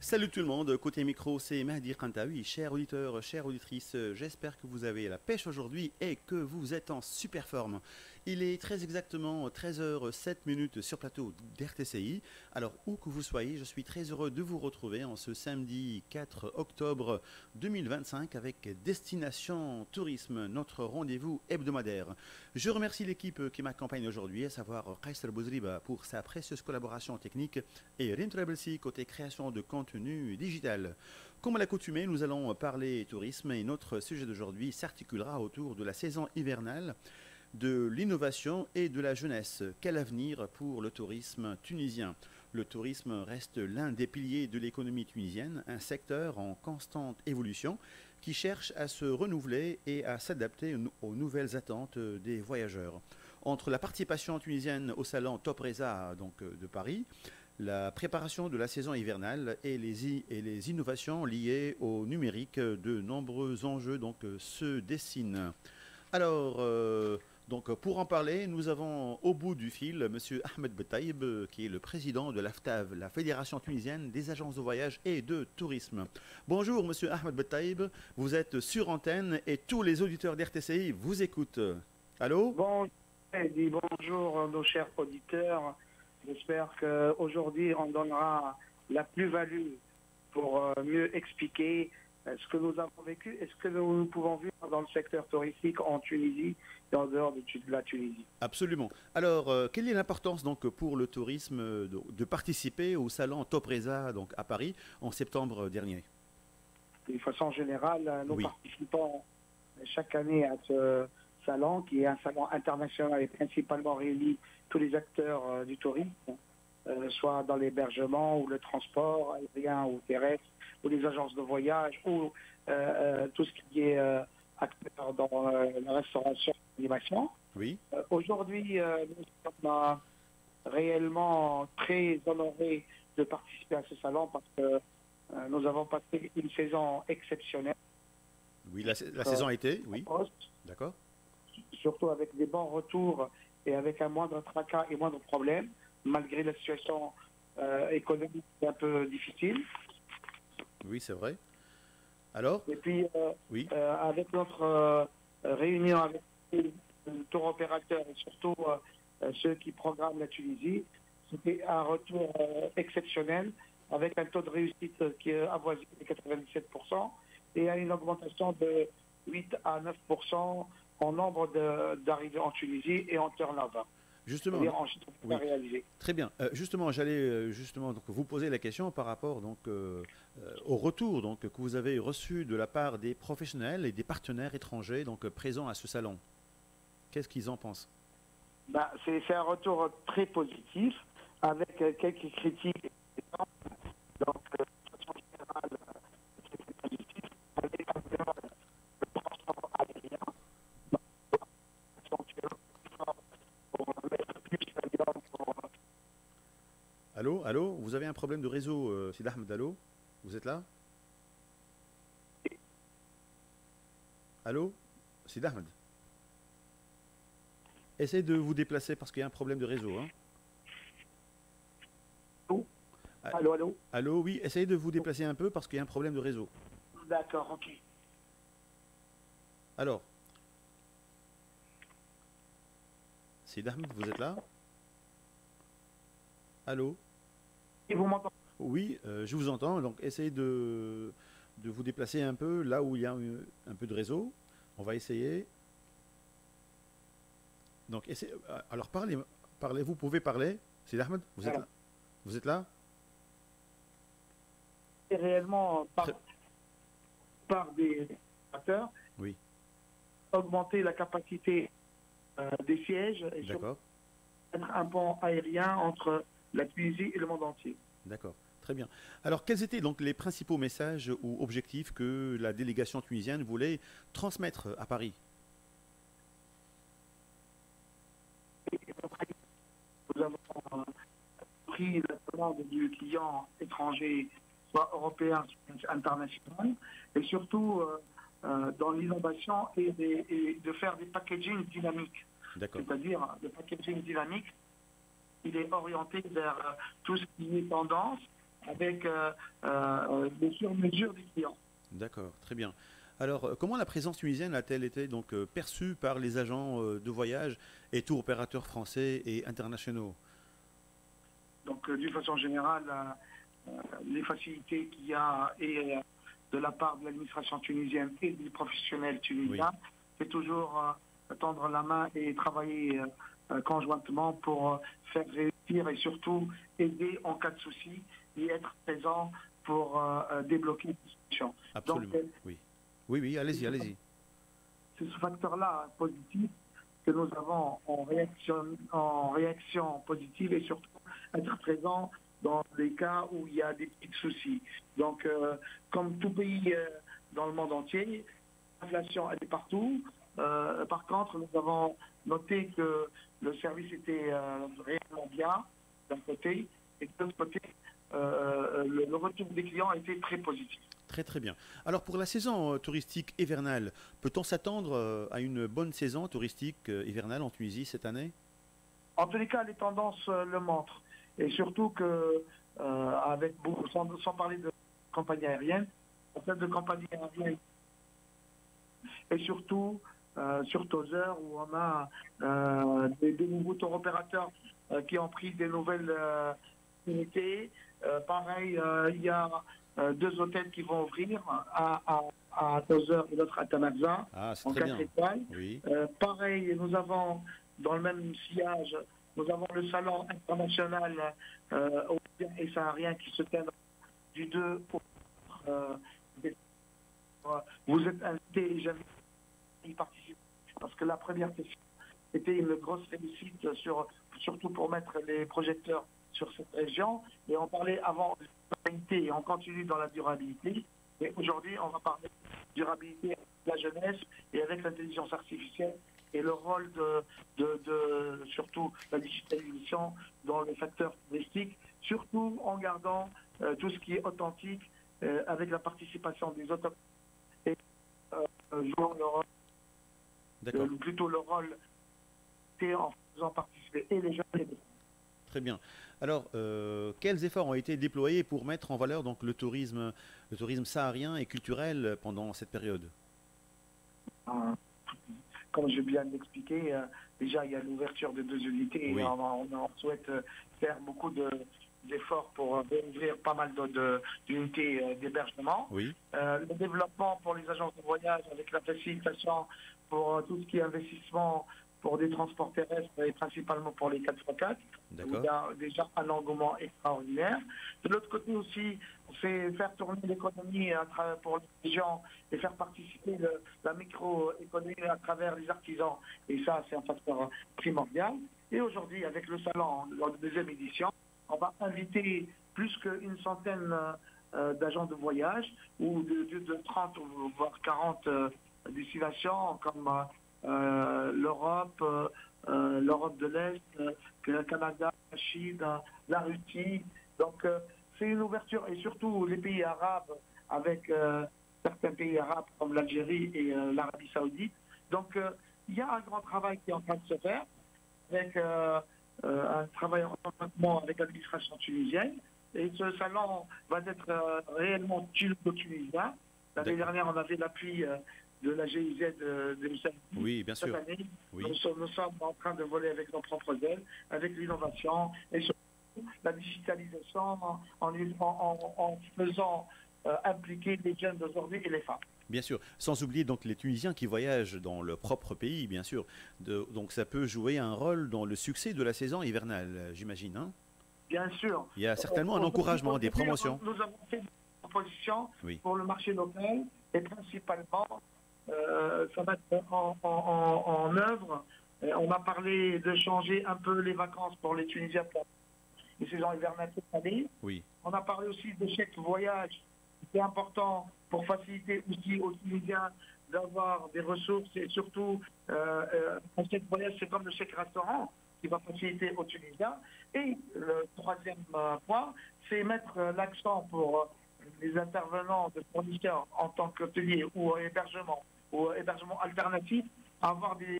Salut tout le monde, côté micro, c'est Mahdi Kantaoui. Chers auditeurs, chères auditrices, j'espère que vous avez la pêche aujourd'hui et que vous êtes en super forme. Il est très exactement 13h07 sur plateau d'RTCI. Alors, où que vous soyez, je suis très heureux de vous retrouver en ce samedi 4 octobre 2025 avec Destination Tourisme, notre rendez-vous hebdomadaire. Je remercie l'équipe qui m'accompagne aujourd'hui, à savoir Kaiser Bouzriba pour sa précieuse collaboration technique et Rim Trabelsi côté création de contenu digital. Comme à l'accoutumée, nous allons parler tourisme et notre sujet d'aujourd'hui s'articulera autour de la saison hivernale, de l'innovation et de la jeunesse. Quel avenir pour le tourisme tunisien? Le tourisme reste l'un des piliers de l'économie tunisienne, un secteur en constante évolution qui cherche à se renouveler et à s'adapter aux nouvelles attentes des voyageurs. Entre la participation tunisienne au salon Top Reza de Paris, la préparation de la saison hivernale et les innovations liées au numérique, de nombreux enjeux se dessinent. Alors, pour en parler, nous avons au bout du fil Monsieur Ahmed Betaïb, qui est le président de l'AFTAV, la Fédération tunisienne des agences de voyage et de tourisme. Bonjour Monsieur Ahmed Betaïb, vous êtes sur antenne et tous les auditeurs d'RTCI vous écoutent. Allô? Bon, bonjour nos chers auditeurs. J'espère qu'aujourd'hui on donnera la plus-value pour mieux expliquer ce que nous avons vécu et ce que nous pouvons vivre dans le secteur touristique en Tunisie et en dehors de la Tunisie. Absolument. Alors, quelle est l'importance pour le tourisme de participer au salon Top Reza à Paris en septembre dernier? De façon générale, nous Oui. participons chaque année à ce salon qui est un salon international et principalement réunit tous les acteurs du tourisme, soit dans l'hébergement ou le transport aérien ou terrestre ou les agences de voyage ou tout ce qui est acteur dans la restauration et l'animation. Oui. Aujourd'hui, nous sommes réellement très honorés de participer à ce salon parce que nous avons passé une saison exceptionnelle. Oui, la saison a été, oui. D'accord. Surtout avec des bons retours et avec un moindre tracas et moindre problème, malgré la situation économique un peu difficile. Oui, c'est vrai. Alors? Et puis, oui. avec notre réunion avec les tour opérateurs et surtout ceux qui programment la Tunisie, c'était un retour exceptionnel avec un taux de réussite qui avoisine les 97% et une augmentation de 8 à 9% en nombre d'arrivées en Tunisie et en turnover. Justement, oui. Réalisé. Très bien. Justement, j'allais vous poser la question par rapport au retour que vous avez reçu de la part des professionnels et des partenaires étrangers présents à ce salon. Qu'est-ce qu'ils en pensent? C'est un retour très positif avec quelques critiques. Donc, de façon générale, c'est positif. Avec le transport aérien, Allô, vous avez un problème de réseau, Sid Ahmed, allô? Vous êtes là? Allô, Sid Ahmed? Essayez de vous déplacer parce qu'il y a un problème de réseau. Hein. Allô? Allô, oui, essayez de vous déplacer un peu parce qu'il y a un problème de réseau. D'accord, ok. Alors, Sid Ahmed, vous êtes là? Allô? Et vous m'entendez? Oui, je vous entends. Donc, essayez de vous déplacer un peu là où il y a un peu de réseau. On va essayer. Donc, alors, parlez, vous pouvez parler. Sid Ahmed, vous êtes là? Vous êtes là? Et réellement, par des acteurs, oui. Augmenter la capacité des sièges et être un pont aérien entre la Tunisie et le monde entier. D'accord, très bien. Alors, quels étaient donc les principaux messages ou objectifs que la délégation tunisienne voulait transmettre à Paris? Nous avons pris la demande du client étranger, soit européen, soit international, et surtout dans l'innovation et de faire des packaging dynamiques. C'est-à-dire, le packaging dynamique, il est orienté vers tout ce qui est tendance, avec des sur-mesures des clients. D'accord, très bien. Alors, comment la présence tunisienne a-t-elle été donc perçue par les agents de voyage et tour opérateurs français et internationaux? Donc, d'une façon générale, les facilités qu'il y a et de la part de l'administration tunisienne et des professionnels Oui, tunisiens, c'est toujours tendre la main et travailler conjointement pour faire réussir et surtout aider en cas de souci et être présent pour débloquer la situation. Donc, absolument. Oui. Oui, oui, allez-y, allez-y. c'est ce facteur-là positif que nous avons en réaction positive et surtout être présent dans les cas où il y a des petits soucis. Donc, comme tout pays dans le monde entier, l'inflation elle est partout. Par contre, nous avons noté que le service était réellement bien d'un côté et de l'autre côté, le retour des clients a été très positif. Très très bien. Alors pour la saison touristique hivernale, peut-on s'attendre à une bonne saison touristique hivernale en Tunisie cette année? En tous les cas, les tendances le montrent. Et surtout que, avec beaucoup, sans parler de compagnie aérienne, en fait de compagnie aérienne, et surtout sur Tozer, où on a des nouveaux tour opérateurs qui ont pris des nouvelles unités. Pareil, il y a deux hôtels qui vont ouvrir, à Tozer et l'autre à Tamarza, Ah, c'est en très 4 bien. étoiles. Oui, Pareil, nous avons dans le même sillage, nous avons le salon international européen et saharien qui se tiendra du 2 au vous êtes invité et j'avais y participer parce que la première session était une grosse réussite surtout pour mettre les projecteurs sur cette région. Et on parlait avant de l'humanité et on continue dans la durabilité. Et aujourd'hui, on va parler de durabilité avec la jeunesse et avec l'intelligence artificielle et le rôle de surtout la digitalisation dans les facteurs touristiques, surtout en gardant tout ce qui est authentique avec la participation des autochtones et jouant d'accord. plutôt le rôle en faisant participer et les jeunes et les femmes. Très bien. Alors, quels efforts ont été déployés pour mettre en valeur donc le tourisme saharien et culturel pendant cette période? Comme je viens de l'expliquer, déjà il y a l'ouverture de deux unités et Oui, on souhaite faire beaucoup d'efforts pour ouvrir pas mal d'unités d'hébergement. oui, Le développement pour les agences de voyage avec la facilitation pour tout ce qui est investissement pour des transports terrestres et principalement pour les 4x4, où il d'accord, y a déjà un engouement extraordinaire. De l'autre côté aussi, c'est faire tourner l'économie pour les gens et faire participer la microéconomie à travers les artisans. Et ça, c'est un facteur primordial. Et aujourd'hui, avec le salon, la deuxième édition, on va inviter plus qu'une centaine d'agents de voyage ou de 30 voire 40 destinations comme l'Europe, l'Europe de l'Est, le Canada, la Chine, la Russie. Donc c'est une ouverture et surtout les pays arabes avec certains pays arabes comme l'Algérie et l'Arabie Saoudite. Donc il y a un grand travail qui est en train de se faire avec un travail en conjointement avec l'administration tunisienne. Et ce salon va être réellement tunisien. L'année dernière, on avait l'appui de la GIZ de l'USAID. oui, bien Cette sûr, année, oui, nous sommes en train de voler avec nos propres ailes, avec l'innovation et surtout la digitalisation en faisant impliquer les jeunes d'aujourd'hui et les femmes. bien sûr. Sans oublier donc les Tunisiens qui voyagent dans leur propre pays, bien sûr. Donc ça peut jouer un rôle dans le succès de la saison hivernale, j'imagine, hein? Bien sûr. Il y a certainement un encouragement, des promotions. Nous avons fait des propositions Oui, pour le marché local et principalement, ça va être en œuvre. On a parlé de changer un peu les vacances pour les Tunisiens pour les saisons hivernales cette année. oui, On a parlé aussi de chèques voyage. C'est important pour faciliter aussi aux Tunisiens d'avoir des ressources et surtout un chèque voyage, c'est comme le chèque restaurant qui va faciliter aux Tunisiens. Et le troisième point, c'est mettre l'accent pour les intervenants de fournisseurs en tant qu'hôteliers ou hébergement alternatif, à avoir des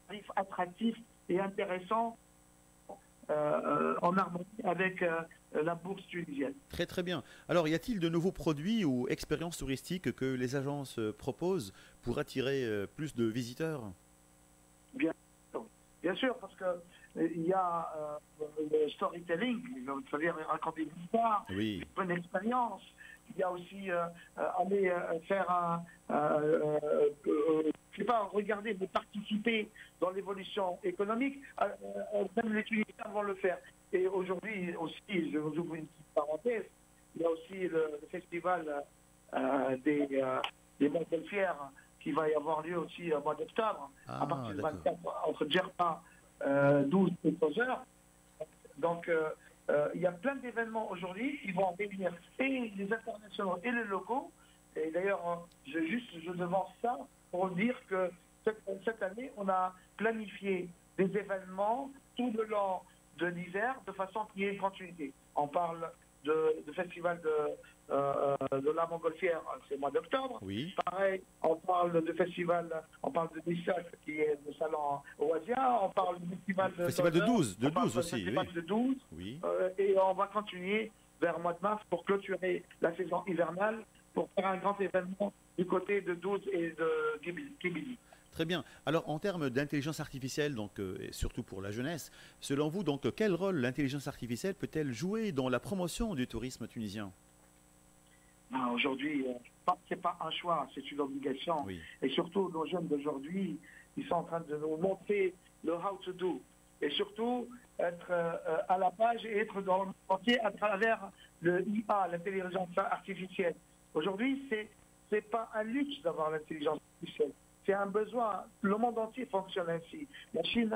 tarifs attractifs et intéressants en harmonie avec la bourse tunisienne. Très très bien. Alors, y a-t-il de nouveaux produits ou expériences touristiques que les agences proposent pour attirer plus de visiteurs? Bien, bien sûr, parce que il y a le storytelling, c'est-à-dire raconter une histoire, Oui, une bonne expérience. Il y a aussi aller faire je sais pas, regarder, mais participer dans l'évolution économique. Même les Tunisiens vont le faire. Et aujourd'hui aussi, je vous ouvre une petite parenthèse, il y a aussi le festival des montgolfières qui va y avoir lieu aussi au mois d'octobre, à ah, partir du d'accord. 24, entre Djerba 12 et 14 heures. Donc, il y a plein d'événements aujourd'hui qui vont réunir et les internationaux et les locaux. Et d'ailleurs, je devance ça pour dire que cette année, on a planifié des événements tout le long de l'hiver de façon qu'il y ait une continuité. On parle de festival de la Montgolfière, c'est le mois d'octobre. Oui. Pareil, on parle de festival, on parle de Nissak, qui est le salon Oasia, on parle du festival de Festival de Tonnerre, 12, de on parle 12 du aussi, festival oui. de 12, Oui. et on va continuer vers le mois de mars pour clôturer la saison hivernale, pour faire un grand événement du côté de 12 et de Kibili. Très bien. Alors, en termes d'intelligence artificielle, donc, et surtout pour la jeunesse, selon vous, donc, quel rôle l'intelligence artificielle peut-elle jouer dans la promotion du tourisme tunisien? Aujourd'hui, c'est pas un choix, c'est une obligation. Oui. Et surtout, nos jeunes d'aujourd'hui, ils sont en train de nous montrer le how to do. Et surtout, être à la page et être dans le entier à travers le IA, l'intelligence artificielle. Aujourd'hui, c'est pas un luxe d'avoir l'intelligence artificielle. C'est un besoin. Le monde entier fonctionne ainsi. La Chine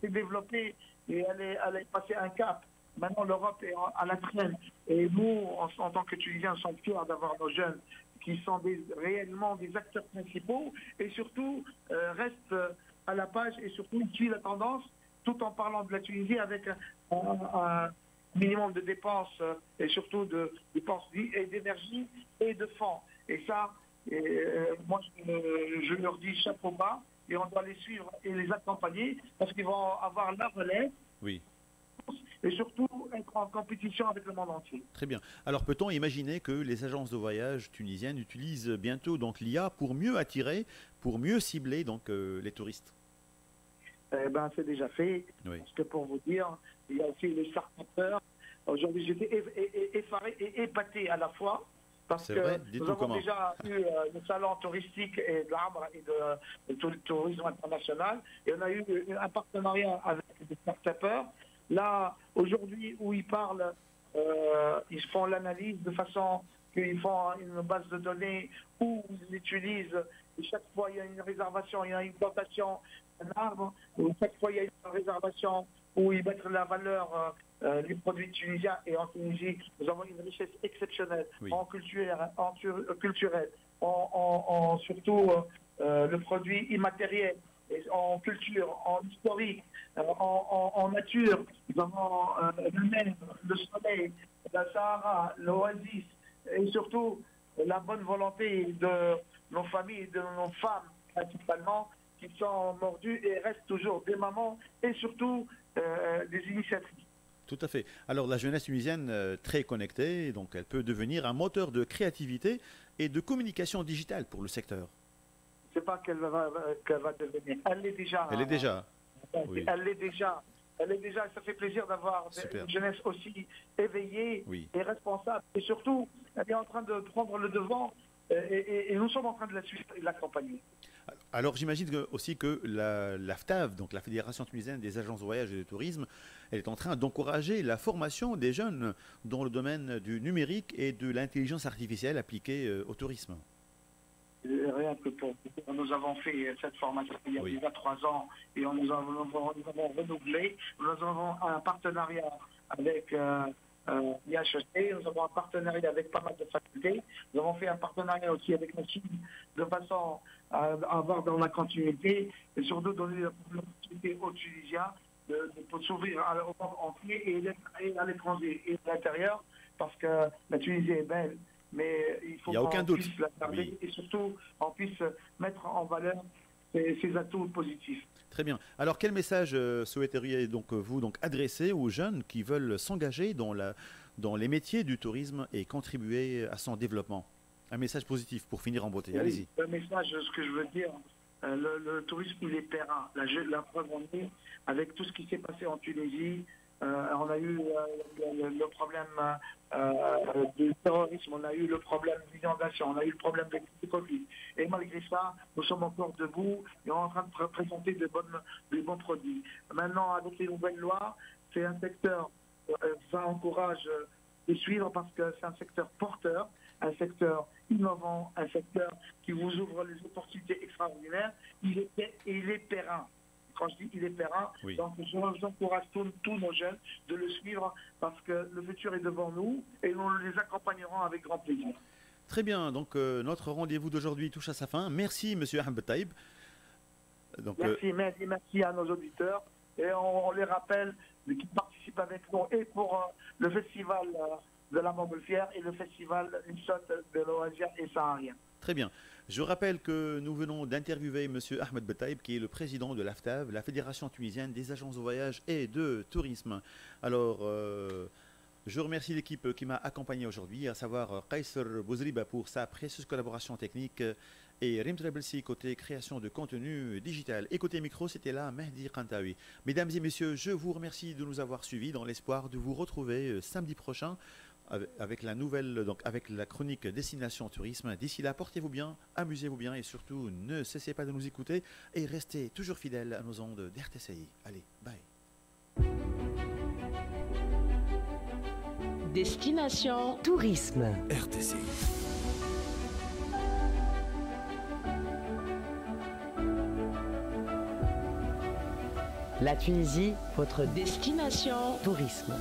s'est développée et elle est passée un cap. Maintenant, l'Europe est à la traîne. Et nous, en tant que Tunisiens, sommes fiers d'avoir nos jeunes qui sont réellement des acteurs principaux et surtout restent à la page et surtout suivent la tendance tout en parlant de la Tunisie avec un minimum de dépenses et surtout de dépenses et d'énergie et de fonds. Et ça, moi, je leur dis chapeau bas et on doit les suivre et les accompagner parce qu'ils vont avoir la relève. Oui. Et surtout être en compétition avec le monde entier. Très bien. Alors, peut-on imaginer que les agences de voyage tunisiennes utilisent bientôt donc l'IA pour mieux attirer, pour mieux cibler donc les touristes? C'est déjà fait. Oui. Parce que pour vous dire, il y a aussi les start-upers. Aujourd'hui, j'étais effaré et épaté à la fois. Parce C'est que vrai. nous Dites-nous avons comment. déjà eu le salon touristique et de l'Amra et de tout le tourisme international. Et on a eu un partenariat avec des start-upers. Là, aujourd'hui, où ils parlent, ils font l'analyse de façon qu'ils font une base de données où ils utilisent, et chaque fois il y a une réservation, il y a une plantation, un arbre, où chaque fois il y a une réservation où ils mettent la valeur du produit tunisien. Et en Tunisie, nous avons une richesse exceptionnelle en culturel, en surtout le produit immatériel, en culture, en historique, en nature. Nous avons la mer, le soleil, la Sahara, l'oasis, et surtout la bonne volonté de nos familles, de nos femmes principalement, qui sont mordues et restent toujours des mamans et surtout des initiatrices. Tout à fait. Alors, la jeunesse tunisienne, très connectée, donc elle peut devenir un moteur de créativité et de communication digitale pour le secteur. C'est pas qu'elle va devenir. Elle l'est déjà. Elle est déjà. Oui. Elle l'est déjà. Elle est déjà. Ça fait plaisir d'avoir une jeunesse aussi éveillée et responsable. Et surtout, elle est en train de prendre le devant et nous sommes en train de la suivre et de l'accompagner. Alors j'imagine aussi que la FTAV, donc la Fédération tunisienne des agences de voyage et de tourisme, elle est en train d'encourager la formation des jeunes dans le domaine du numérique et de l'intelligence artificielle appliquée au tourisme. Rien que pour nous avons fait cette formation il y a déjà 3 ans et nous avons renouvelé. Nous avons un partenariat avec l'IHEC, nous avons un partenariat avec pas mal de facultés. Nous avons fait un partenariat aussi avec la Chine de façon à avoir dans la continuité et surtout donner l'opportunité aux Tunisiens de s'ouvrir au monde entier et à l'étranger et à l'intérieur parce que la Tunisie est belle. Mais il faut qu'on puisse la garder et surtout on puisse mettre en valeur ses atouts positifs. Très bien. Alors, quel message souhaiteriez donc vous donc adresser aux jeunes qui veulent s'engager dans les métiers du tourisme et contribuer à son développement? Un message positif pour finir en beauté. Oui, Allez-y. le message, ce que je veux dire, le tourisme, il est périn. La preuve en est, avec tout ce qui s'est passé en Tunisie, on a eu le problème du terrorisme, on a eu le problème d'inondation, on a eu le problème de Covid. Et malgré ça, nous sommes encore debout et on est en train de présenter des bons produits. Maintenant, avec les nouvelles lois, c'est un secteur, ça encourage de suivre parce que c'est un secteur porteur, un secteur innovant, un secteur qui vous ouvre les opportunités extraordinaires. Il est périn. Quand je dis il est périn, Oui. donc j'encourage tous nos jeunes de le suivre parce que le futur est devant nous et nous les accompagnerons avec grand plaisir. Très bien. Donc, notre rendez-vous d'aujourd'hui touche à sa fin. Merci, Monsieur Ahmed Taïb. Donc, Merci à nos auditeurs et on les rappelle qui participent avec nous et pour le festival de la Montgolfière et le festival Lissot de loisirs et sahariens. très bien. Je rappelle que nous venons d'interviewer Monsieur Ahmed Betaïb, qui est le président de l'AFTAV, la Fédération tunisienne des agences de voyage et de tourisme. Alors, je remercie l'équipe qui m'a accompagné aujourd'hui, à savoir Kaiser Bouzriba pour sa précieuse collaboration technique et Rim Trebelsi côté création de contenu digital. Et côté micro, c'était là Mehdi Kantaoui. Mesdames et messieurs, je vous remercie de nous avoir suivis dans l'espoir de vous retrouver samedi prochain avec la nouvelle, donc avec la chronique Destination Tourisme. D'ici là, portez-vous bien, amusez-vous bien et surtout ne cessez pas de nous écouter et restez toujours fidèles à nos ondes d'RTCI. Allez, bye. Destination Tourisme. RTCI. La Tunisie, votre destination tourisme.